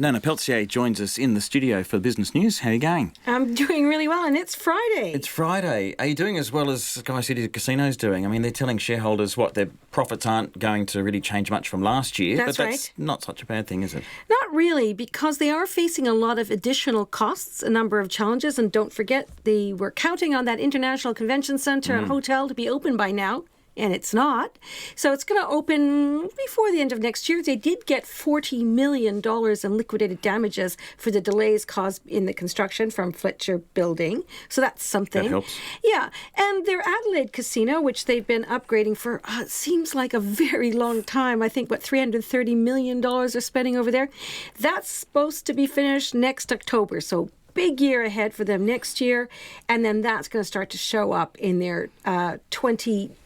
Nana Peltier joins us in the studio for Business News. How are you going? I'm doing really well, and it's Friday. It's Friday. Are you doing as well as Sky City Casino's doing? I mean, they're telling shareholders their profits aren't going to really change much from last year. That's That's not such a bad thing, is it? Not really, because they are facing a lot of additional costs, a number of challenges, and don't forget, they were counting on that International Convention Centre and hotel to be open by now. And it's not. So it's going to open before the end of next year. They did get $40 million in liquidated damages for the delays caused in the construction from Fletcher Building. So that's something. That helps. Yeah. And their Adelaide Casino, which they've been upgrading for, it seems like a very long time. I think, $330 million they're spending over there. That's supposed to be finished next October. So big year ahead for them next year. And then that's going to start to show up in their 2021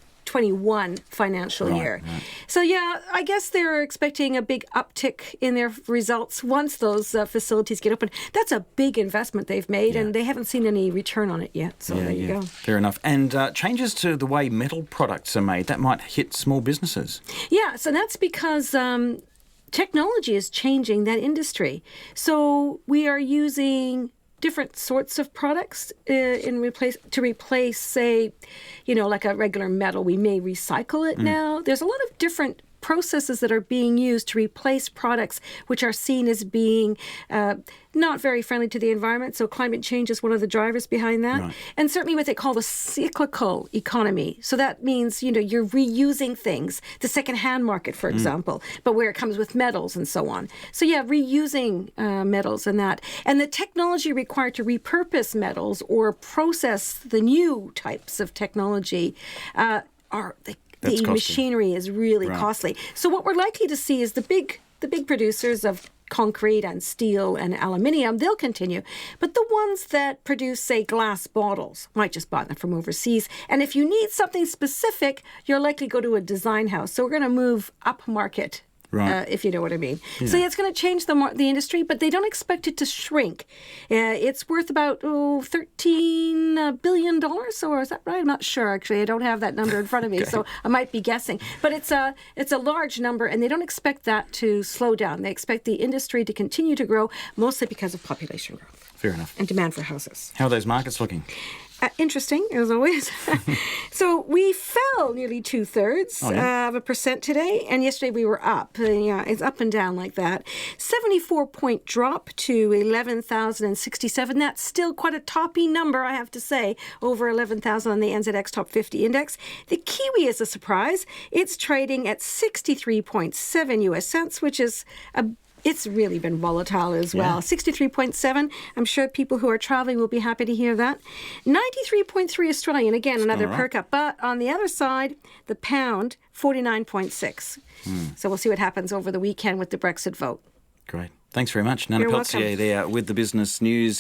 financial year. Right. So yeah, I guess they're expecting a big uptick in their results once those facilities get open. That's a big investment they've made, and they haven't seen any return on it yet. So there you go. Fair enough. And changes to the way metal products are made, that might hit small businesses. Yeah, so that's because technology is changing that industry. So we are using different sorts of products to replace, say, like a regular metal. We may recycle it now. There's a lot of different processes that are being used to replace products which are seen as being not very friendly to the environment. So climate change is one of the drivers behind that. Right. And certainly what they call the cyclical economy. So that means, you're reusing things, the secondhand market, for example, but where it comes with metals and so on. So yeah, reusing metals and that. And the technology required to repurpose metals or process the new types of technology the machinery is really costly. So what we're likely to see is the big producers of concrete and steel and aluminium, they'll continue. But the ones that produce, say, glass bottles might just buy them from overseas. And if you need something specific, you're likely to go to a design house. So we're going to move up market. Right. If you know what I mean. Yeah. So it's going to change the industry, but they don't expect it to shrink. It's worth about $13 billion, or is that right? I'm not sure, actually. I don't have that number in front of me, so I might be guessing. But it's a large number, and they don't expect that to slow down. They expect the industry to continue to grow, mostly because of population growth. Fair enough. And demand for houses. How are those markets looking? Interesting, as always. So we fell nearly 2/3% today, and yesterday we were up. It's up and down like that. 74-point drop to 11,067. That's still quite a toppy number, I have to say, over 11,000 on the NZX Top 50 Index. The Kiwi is a surprise. It's trading at 63.7 US cents, which is it's really been volatile as well. 63.7. I'm sure people who are traveling will be happy to hear that. 93.3 Australian. Again, another perk up. But on the other side, the pound, 49.6. So we'll see what happens over the weekend with the Brexit vote. Great. Thanks very much. Nana Peltier there with the Business News.